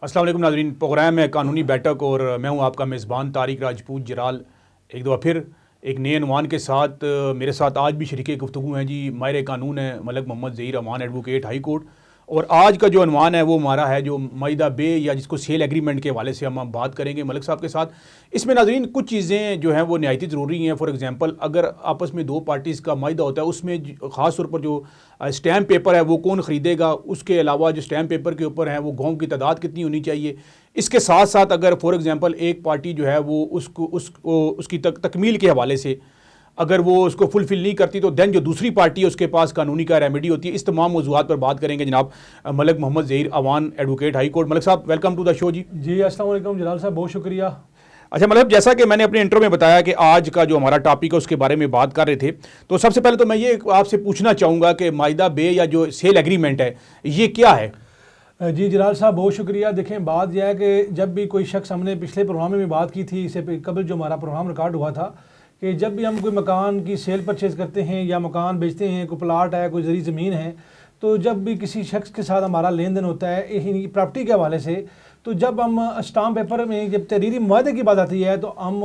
अस्सलाम वालेकुम नाज़रीन, प्रोग्राम है कानूनी बैठक और मैं हूं आपका मेज़बान तारिक राजपूत जराल। एक दफ़ा फिर एक नए अनवान के साथ मेरे साथ आज भी शरीके गुफ्तगू हैं जी, माहिर कानून है मलक मोहम्मद ज़हीर अमान एडवोकेट हाई कोर्ट। और आज का जो अनवान है वो हमारा है जो माहिदा बे या जिसको सेल एग्रीमेंट के हवाले से हम बात करेंगे मलक साहब के साथ। इसमें नाज़रीन कुछ चीज़ें जो हैं वो नहायती ज़रूरी हैं। फॉर एग्जांपल अगर आपस में दो पार्टीज़ का माहिदा होता है उसमें ख़ास तौर पर जो स्टैम्प पेपर है वो कौन ख़रीदेगा, उसके अलावा जो स्टैम्प पेपर के ऊपर है वो गाँव की तादाद कितनी होनी चाहिए। इसके साथ साथ अगर फॉर एग्जांपल एक पार्टी जो है वो उसकी तकमील के हवाले से अगर वो उसको फुलफिल नहीं करती तो दैन जो दूसरी पार्टी है उसके पास कानूनी का रेमेडी होती है। इस तमाम मौज़ूआत पर बात करेंगे जनाब Malak Mohammad Zaheer Awan advocate high court. Malak साहब welcome to the show ji. जी अस्सलाम वालेकुम जलाल साहब, बहुत शुक्रिया। अच्छा मतलब जैसा कि मैंने अपने इंट्रो में बताया कि आज का जो हमारा टॉपिक है उसके बारे में बात कर रहे थे, तो सबसे पहले तो मैं ये आपसे पूछना चाहूँगा कि माहिदा बे या जो सेल एग्रीमेंट है ये क्या है। जी जलाल साहब बहुत शुक्रिया। देखें बात यह है कि जब भी कोई शख्स, हमने पिछले प्रोग्राम में भी बात की थी, इससे कबल जो हमारा प्रोग्राम रिकॉर्ड हुआ था, कि जब भी हम कोई मकान की सेल परचेज़ करते हैं या मकान बेचते हैं, कोई प्लाट है, कोई ज़री ज़मीन है, तो जब भी किसी शख्स के साथ हमारा लेन देन होता है प्रॉपर्टी के हवाले से, तो जब हम स्टाम्प पेपर में जब तहरीरी मुआहदे की बात आती है तो हम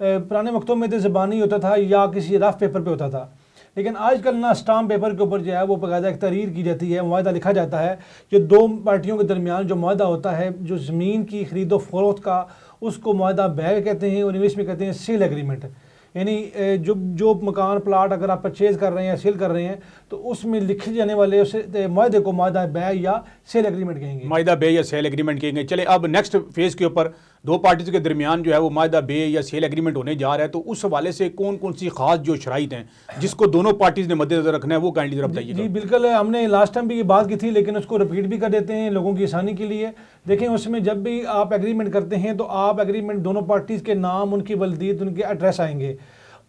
पुराने वक्तों में तो ज़बानी होता था या किसी रफ पेपर पे होता था, लेकिन आजकल ना स्टाम्प पेपर के ऊपर जो है वो बाकायदा एक तहरीर की जाती है, मुआहदा लिखा जाता है। जो दो पार्टियों के दरमियान जो मुआहदा होता है जो ज़मीन की खरीदो फरोख्त का, उसको मुआहदा बैग कहते हैं और इंग्लिश में कहते हैं सेल एग्रीमेंट। यानी जो जो मकान प्लाट अगर आप परचेज़ कर रहे हैं या सेल कर रहे हैं तो उसमें लिखे जाने वाले उस मुआहदे को माहिदा बे या सेल एग्रीमेंट कहेंगे। माहिदा बे या सेल एग्रीमेंट कहेंगे। चले अब नेक्स्ट फेज़ के ऊपर दो पार्टीज़ के दरमियान जो है वो माहिदा बे या सेल एग्रीमेंट होने जा रहा है, तो उस हवाले से कौन कौन सी खास जो शराइत हैं जिसको दोनों पार्टीज़ ने मद्देनजर रखना है वो काइंडली जरा बताइए। जी बिल्कुल, हमने लास्ट टाइम भी ये बात की थी लेकिन उसको रिपीट भी कर देते हैं लोगों की आसानी के लिए। देखें उसमें जब भी आप एग्रीमेंट करते हैं तो आप एग्रीमेंट दोनों पार्टीज़ के नाम, उनकी वल्दीत, उनके एड्रेस आएंगे,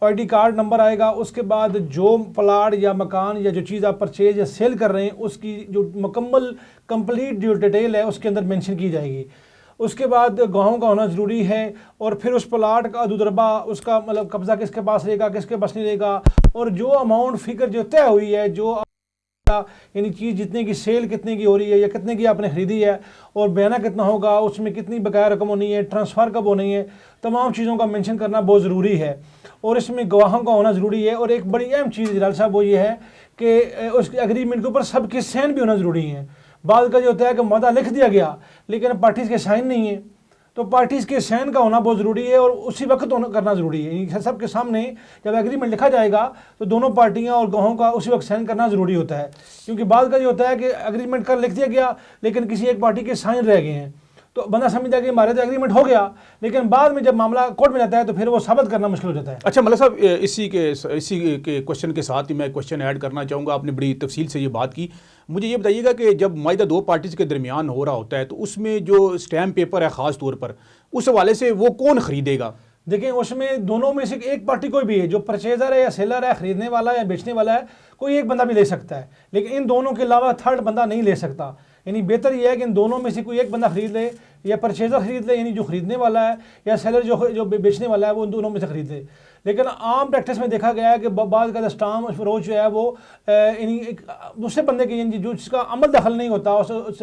ID कार्ड नंबर आएगा, उसके बाद जो प्लाट या मकान या जो चीज़ आप परचेज या सेल कर रहे हैं उसकी जो मुकम्मल कंप्लीट जो डिटेल है उसके अंदर मेंशन की जाएगी। उसके बाद गवाहों का होना ज़रूरी है और फिर उस प्लाट का दुदरबा, उसका मतलब कब्ज़ा किसके पास रहेगा, किसके पास नहीं रहेगा, और जो अमाउंट फिगर जो तय हुई है, जो यानी चीज़ जितने की सेल कितने की हो रही है या कितने की आपने ख़रीदी है और बयाना कितना होगा, उसमें कितनी बकाया रकम होनी है, ट्रांसफ़र कब होनी है, तमाम चीज़ों का मेंशन करना बहुत ज़रूरी है और इसमें गवाहों का होना ज़रूरी है। और एक बड़ी अहम चीज़ जलाल साहब वो ये है कि उस एग्रीमेंट के ऊपर सबके साइन भी होना ज़रूरी है। बाद का जो होता है कि मुआहदा लिख दिया गया लेकिन पार्टीज़ के साइन नहीं है, तो पार्टीज़ के साइन का होना बहुत ज़रूरी है और उसी वक्त करना ज़रूरी है। सबके सामने जब एग्रीमेंट लिखा जाएगा तो दोनों पार्टियां और गवाहों का उसी वक्त साइन करना ज़रूरी होता है, क्योंकि बाद का जो होता है कि एग्रीमेंट कर लिख दिया गया लेकिन किसी एक पार्टी के साइन रह गए हैं, तो बंदा समझता है कि हमारे तो एग्रीमेंट हो गया, लेकिन बाद में जब मामला कोर्ट में जाता है तो फिर वो साबित करना मुश्किल हो जाता है। अच्छा मतलब साहब इसी के क्वेश्चन के साथ ही मैं क्वेश्चन ऐड करना चाहूँगा। आपने बड़ी तफसील से ये बात की, मुझे ये बताइएगा कि जब माहिदा दो पार्टीज़ के दरमियान हो रहा होता है तो उसमें जो स्टैम्प पेपर है ख़ास तौर पर उस हवाले से वो कौन ख़रीदेगा। देखें उसमें दोनों में से एक पार्टी कोई भी है, जो परचेज़र है या सेलर है, ख़रीदने वाला है या बेचने वाला है, कोई एक बंदा भी ले सकता है, लेकिन इन दोनों के अलावा थर्ड बंदा नहीं ले सकता। यानी बेहतर यह है कि इन दोनों में से कोई एक बंदा खरीद ले, या परचेज़र खरीद ले यानी जो खरीदने वाला है, या सेलर जो बेचने वाला है वो उन दोनों में से खरीद ले। लेकिन आम प्रैक्टिस में देखा गया है कि बाद का स्टाम्प फरोश जो है वो यानी एक दूसरे बंदे के जो जिसका अमल दखल नहीं होता उस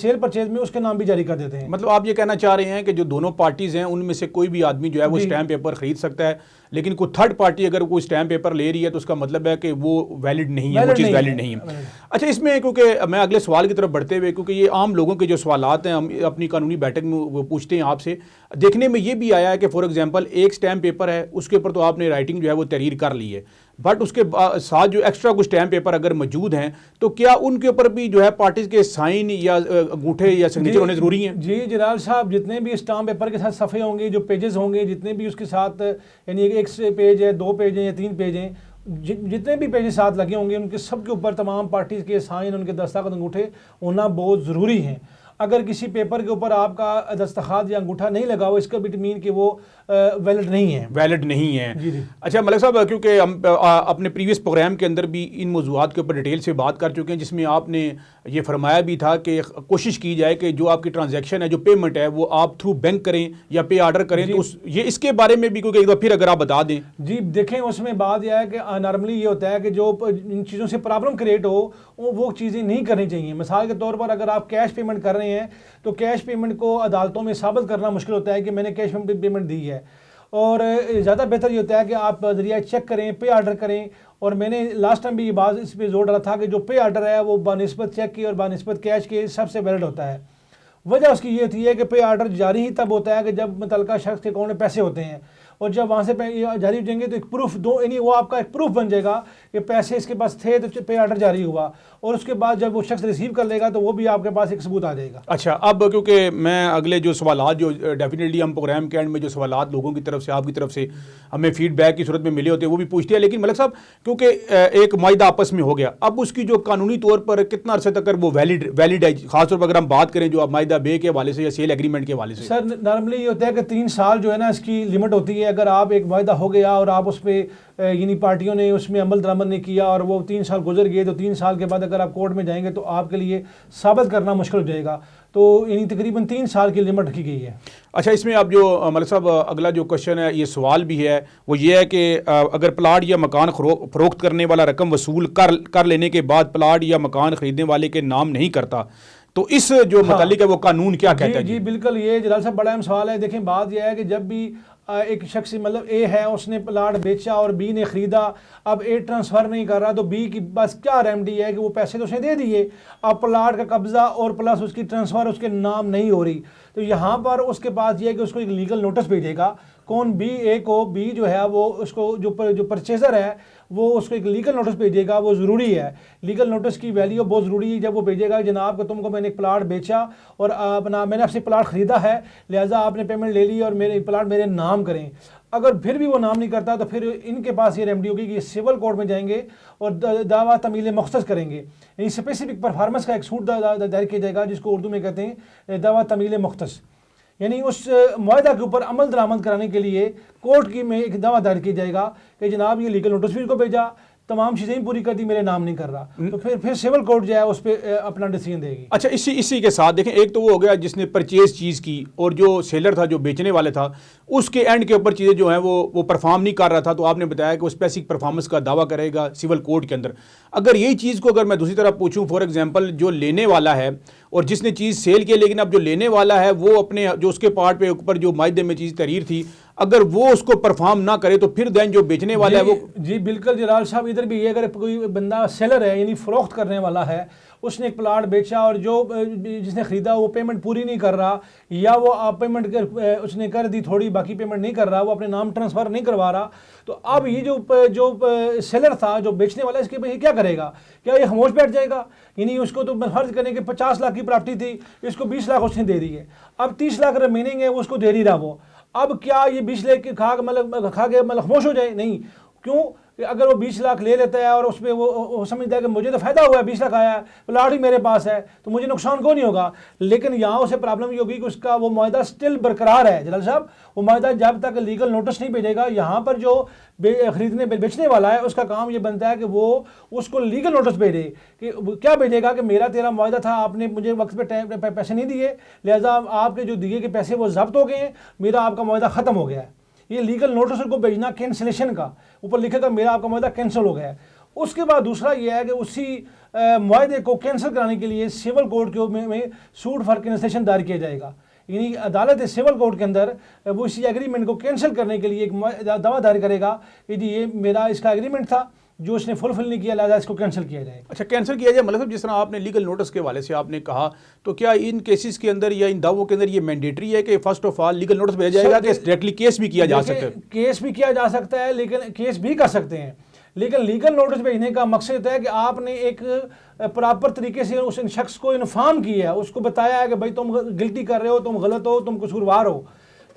सेल परचेज में उसके नाम भी जारी कर देते हैं। मतलब आप ये कहना चाह रहे हैं कि जो दोनों पार्टीज़ हैं उनमें से कोई भी आदमी जो है वो स्टैम्प पेपर खरीद सकता है, लेकिन कोई थर्ड पार्टी अगर कोई स्टैम्प पेपर ले रही है तो उसका मतलब है कि वो वैलिड नहीं है, वो चीज़ वैलिड नहीं है। अच्छा इसमें क्योंकि मैं अगले सवाल की तरफ बढ़ते हुए, क्योंकि ये आम लोगों के जो सवालात हैं हम अपनी कानूनी बैठक में वो पूछते हैं आपसे, देखने में ये भी आया है कि फॉर एग्जांपल एक स्टैम्प पेपर है उसके ऊपर तो आपने राइटिंग जो है वो तहरीर कर ली है, बट उसके साथ जो एक्स्ट्रा कुछ स्टैम्प पेपर अगर मौजूद हैं तो क्या उनके ऊपर भी जो है पार्टीज के साइन या अंगूठे या सिग्नेचर होने ज़रूरी हैं। जी जलाल साहब, जितने भी स्टाम्प पेपर के साथ सफ़े होंगे, जो पेजेस होंगे, जितने भी उसके साथ यानी एक पेज है, 2 पेज हैं या 3 पेज हैं, जितने भी पेजेस साथ लगे होंगे उनके सब के ऊपर तमाम पार्टीज़ के साइन, उनके दस्तखत, अंगूठे होना बहुत ज़रूरी हैं। अगर किसी पेपर के ऊपर आपका दस्तखत या अंगूठा नहीं लगा हो, इसका भी मीन कि वो वैलिड नहीं है, वैलिड नहीं है। जी जी। अच्छा मलिक साहब, क्योंकि हम अपने प्रीवियस प्रोग्राम के अंदर भी इन मौज़ूआत के ऊपर डिटेल से बात कर चुके हैं, जिसमें आपने ये फरमाया भी था कि कोशिश की जाए कि जो आपकी ट्रांजैक्शन है, जो पेमेंट है, वो आप थ्रू बैंक करें या पे आर्डर करें, तो ये इसके बारे में भी क्योंकि एक बार फिर अगर आप बता दें। जी देखें, उसमें बात यह है कि नॉर्मली ये होता है कि जो इन चीज़ों से प्रॉब्लम क्रिएट हो वो चीज़ें नहीं करनी चाहिए। मिसाल के तौर पर अगर आप कैश पेमेंट कर रहे हैं तो कैश पेमेंट को अदालतों में साबित करना मुश्किल होता है कि मैंने कैश पेमेंट दी है। और ज़्यादा बेहतर ये होता है कि आप ज़रिया चेक करें, पे आर्डर करें। और मैंने लास्ट टाइम भी ये बात इस पर जोर डाला था कि जो पे आर्डर है वो बानिस्बत चेक की और बानिस्बत कैश के सबसे वैलिड होता है। वजह उसकी ये थी है कि पे आर्डर जारी ही तब होता है कि जब मुतल्लिका शख्स के अकाउंट में पैसे होते हैं, और जब वहाँ से जारी हो जाएंगे तो एक प्रूफ दो, यानी वो आपका एक प्रूफ बन जाएगा कि पैसे इसके पास थे तो पे आर्डर जारी हुआ, और उसके बाद जब वो शख्स रिसीव कर लेगा तो वो भी आपके पास एक सबूत आ जाएगा। अच्छा, अब क्योंकि मैं अगले जो सवालात जो डेफिनेटली हम प्रोग्राम के एंड में जो सवालात लोगों की तरफ से आपकी तरफ से हमें फीडबैक की सूरत में मिले होते हैं वो भी पूछते हैं, लेकिन मलिक साहब क्योंकि एक माहिदा आपस में हो गया, अब उसकी जो कानूनी तौर पर कितना अरसे तक वो वैलिड है, खासतौर पर अगर हम बात करें जो अब माहिदा बे के हवाले से या सेल एग्रीमेंट के हवाले से? सर नॉर्मली ये होता है कि 3 साल जो है ना इसकी लिमिट होती है। अगर आप एक वायदा हो गया और आप उस पर यानी पार्टियों ने उसमें अमल दरामद नहीं किया और वो 3 साल गुजर गए तो 3 साल के बाद अगर आप कोर्ट में जाएंगे तो आपके लिए साबित करना मुश्किल हो जाएगा। तो यानी तकरीबन 3 साल की लिमिट रखी गई है। अच्छा, इसमें अब जो मलिक साहब अगला जो क्वेश्चन है, ये सवाल भी है, वो ये है कि अगर प्लाट या मकान फरोख्त करने वाला रकम वसूल कर लेने के बाद प्लाट या मकान खरीदने वाले के नाम नहीं करता तो इस जो मुतालिक है वो कानून क्या कहता है? जी बिल्कुल, ये जलाल साहब बड़ा अहम सवाल है। देखें बात यह है कि जब भी एक शख्स मतलब ए है उसने प्लाट बेचा और बी ने ख़रीदा, अब ए ट्रांसफ़र नहीं कर रहा तो बी की बस क्या रेमेडी है कि वो पैसे तो उसने दे दिए, अब प्लाट का कब्ज़ा और प्लस उसकी ट्रांसफ़र उसके नाम नहीं हो रही, तो यहाँ पर उसके पास ये है कि उसको एक लीगल नोटिस भेजेगा। कौन? बी ए को, बी जो है वो उसको जो परचेज़र है वो उसको एक लीगल नोटिस भेजेगा। वो ज़रूरी है, लीगल नोटिस की वैल्यू बहुत ज़रूरी है। जब वो भेजेगा जनाब को तुमको मैंने एक प्लाट बेचा और अपना मैंने आपसे प्लाट ख़रीदा है, लिहाजा आपने पेमेंट ले ली और मेरे प्लाट मेरे नाम करें। अगर फिर भी वो नाम नहीं करता तो फिर इनके पास ये रेमेडी होगी कि ये सिविल कोर्ट में जाएंगे और दावा तमील मख्सस करेंगे, यानी स्पेसिफिक परफॉर्मेंस का एक सूट दायर किया जाएगा जिसको उर्दू में कहते हैं दावा तमील मख्सस, यानी उस मुआहदा के ऊपर अमल दरामद कराने के लिए कोर्ट की में एक दावा दायर किया जाएगा कि जनाब ये लीगल नोटिस भी इनको भेजा, तमाम चीज़ें ही पूरी कर दी, मेरे नाम नहीं कर रहा, तो फिर सिविल कोर्ट जो है उस पर अपना डिसीजन देगी। अच्छा, इसी के साथ देखें, एक तो वो हो गया जिसने परचेज चीज़ की और जो सेलर था जो बेचने वाले था उसके एंड के ऊपर चीज़ें जो हैं वो परफॉर्म नहीं कर रहा था, तो आपने बताया कि वो स्पेसिफिक परफॉर्मेंस का दावा करेगा सिविल कोर्ट के अंदर। अगर यही चीज़ को अगर मैं दूसरी तरफ पूछूं, फॉर एग्जांपल जो लेने वाला है और जिसने चीज़ सेल की, लेकिन अब जो लेने वाला है वो अपने जो उसके पार्ट पे ऊपर जो मायदे में चीज़ तहरीर थी, अगर वो उसको परफॉर्म ना करे तो फिर देन जो बेचने वाला है वो? जी बिल्कुल जलाल साहब, इधर भी ये अगर कोई बंदा सेलर है यानी फ़रोख्त करने वाला है, उसने एक प्लाट बेचा और जो जिसने ख़रीदा वो पेमेंट पूरी नहीं कर रहा, या वो पेमेंट उसने कर दी थोड़ी, बाकी पेमेंट नहीं कर रहा, वो अपने नाम ट्रांसफ़र नहीं करवा रहा, तो अब ये जो सेलर था जो बेचने वाला इसके ये क्या करेगा? क्या ये खामोश बैठ जाएगा? यानी उसको तो फर्ज करने के 50 लाख की प्रॉपर्टी थी, इसको 20 लाख उसने दे दी है, अब 30 लाख रिमेनिंग है वो उसको दे नहीं रहा वो, अब क्या ये 20 लाख खा के खामोश हो जाए? नहीं। क्यों? अगर वो 20 लाख ले लेता है और उसमें वो समझता है कि मुझे तो फ़ायदा हुआ है, 20 लाख आया है, प्लाट ही मेरे पास है तो मुझे नुकसान को नहीं होगा, लेकिन यहाँ उसे प्रॉब्लम ये होगी कि उसका वो मुआहदा स्टिल बरकरार है जलाल साहब। वो मुआहदा जब तक लीगल नोटिस नहीं भेजेगा, यहाँ पर जो खरीदने बेचने वाला है उसका काम ये बनता है कि वो उसको लीगल नोटिस भेजे। कि क्या भेजेगा कि मेरा तेरा मुआहदा था, आपने मुझे वक्त पे पैसे नहीं दिए, लिहाजा आपके जो दिए के पैसे वो जब्त हो गए हैं, मेरा आपका मुआहदा ख़त्म हो गया है। ये लीगल नोटिस को भेजना कैंसिलेशन का, ऊपर लिखेगा मेरा आपका मुआहदा कैंसिल हो गया है। उसके बाद दूसरा ये है कि उसी मुआहदे को कैंसिल कराने के लिए सिविल कोर्ट के में सूट फॉर कैंसिलेशन दायर किया जाएगा, यानी अदालत सिविल कोर्ट के अंदर वो इसी एग्रीमेंट को कैंसिल करने के लिए एक दावा दायर करेगा कि जी ये मेरा इसका एग्रीमेंट था जो इसने फुलफिल नहीं किया, लिहाजा इसको कैंसिल किया जाए। अच्छा, कैंसिल किया जाए, मतलब जिस तरह आपने लीगल नोटिस के हवाले से आपने कहा, तो क्या इन केसेस के अंदर या इन दावों के अंदर ये मैंडेटरी है कि first of all legal notice भेजा जाएगा कि डायरेक्टली केस भी किया जा सकता है? केस भी किया जा सकता है, लेकिन केस भी कर सकते हैं, लेकिन लीगल नोटिस भेजने का मकसद होता है कि आपने एक प्रॉपर तरीके से उस शख्स को इन्फॉर्म किया है, उसको बताया है कि भाई तुम गिल्टी कर रहे हो, तुम गलत हो, तुम कसूरवार हो,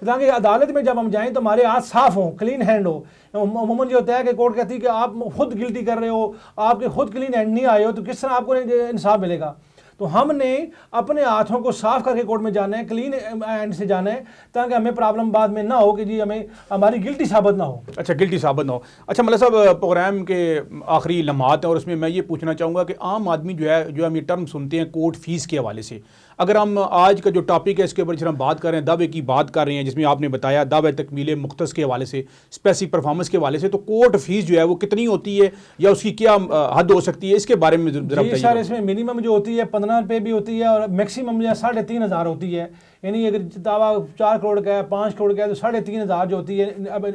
ताकि अदालत में जब हम जाएं तो हमारे हाथ साफ हों, क्लीन हैंड हो। अमूमन ये होता है कि कोर्ट कहती है कि आप खुद गिल्टी कर रहे हो, आपके खुद क्लीन हैंड नहीं आए हो, तो किस तरह आपको इंसाफ मिलेगा? तो हमने अपने हाथों को साफ करके कोर्ट में जाना है, क्लीन हैंड से जाना है, ताकि हमें प्रॉब्लम बाद में ना हो कि जी हमें हमारी गिल्टी साबित ना हो। अच्छा, गिल्टी साबित ना हो। अच्छा मतलब साहब, प्रोग्राम के आखिरी लम्हात हैं और उसमें मैं ये पूछना चाहूँगा कि आम आदमी जो है, जो हम ये टर्म सुनते हैं कोर्ट फीस के हवाले से, अगर हम आज का जो टॉपिक है इसके ऊपर जब हम बात कर रहे हैं, दावे की बात कर रहे हैं, जिसमें आपने बताया दावे तकमील मुख्तस के हवाले से, स्पेसिफिक परफॉर्मेंस के हवाले से, तो कोर्ट फीस जो है वो कितनी होती है या उसकी क्या हद हो सकती है, इसके बारे में जरा जी बताइए। सर, इसमें मिनिमम जो होती है 15 रुपये भी होती है और मैक्सिमम जो है 3,500 होती है। यानी अगर दावा 4 करोड़ का है, 5 करोड़ का है, तो 3,500 जो होती है अब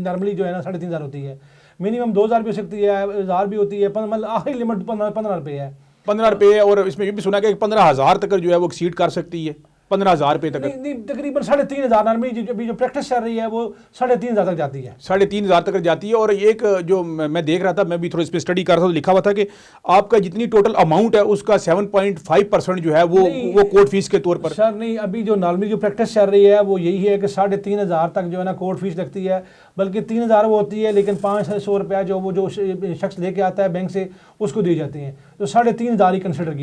नॉर्मली जो है ना 3,500 होती है। मिनिमम 2,000 भी हो सकती है, 1,000 भी होती है, मतलब आखिरी लिमिट 15 रुपये है। 15 रुपये, और इसमें ये भी सुना कि 15,000 तक जो है वो एक्सीड कर सकती है, 15,000 रुपये तक। नहीं, तकरीबन 3,500 नॉर्मली अभी जो प्रैक्टिस चल रही है वो 3,500 तक जाती है, 3,500 तक जाती है। और एक जो मैं देख रहा था, मैं भी थोड़ा इस पर स्टडी कर रहा था, तो लिखा हुआ था कि आपका जितनी टोटल अमाउंट है उसका 7.5% जो है वो कोर्ट फीस के तौर पर। सर नहीं, अभी जो नॉर्मली जो प्रैक्टिस चल रही है वो यही है कि 3,500 तक जो है ना कोर्ट फीस लगती है, बल्कि 3,000 वो होती है, लेकिन 500 रुपया जो शख्स लेके आता है बैंक से उसको दी जाती है, तो 3,500 ही कंसिडर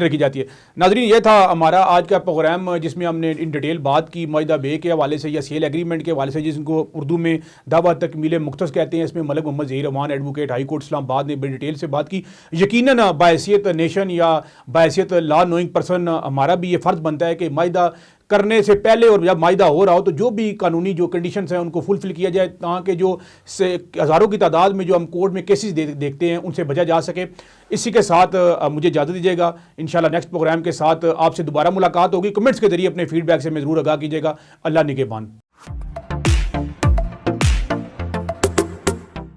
की जाती है। नाज़रीन, ये था हमारा आज का प्रोग्राम, जिसमें हमने इन डिटेल बात की माहिदा बे के हवाले से या सेल एग्रीमेंट के हवाले से, जिसको उर्दू में दावा तकमील मुख्तस कहते हैं। इसमें Malik Mohammad Zaheer Rehman advocate high court Islamabad ने बड़ी डिटेल से बात की। यकीनन बाहैसियत नेशन या बाहैसियत लॉ नोइंग पर्सन हमारा भी ये फ़र्ज़ बनता है कि माहिदा करने से पहले और जब माहिदा हो रहा हो तो जो भी कानूनी जो कंडीशंस हैं उनको फुलफिल किया जाए, ताकि जो हज़ारों की तादाद में जो हम कोर्ट में केसेस देखते हैं उनसे बचा जा सके। इसी के साथ मुझे इजाज़त दीजिएगा। इंशाल्लाह नेक्स्ट प्रोग्राम के साथ आपसे दोबारा मुलाकात होगी। कमेंट्स के जरिए अपने फीडबैक से मैं ज़रूर आगाह कीजिएगा। अल्लाह निगहबान।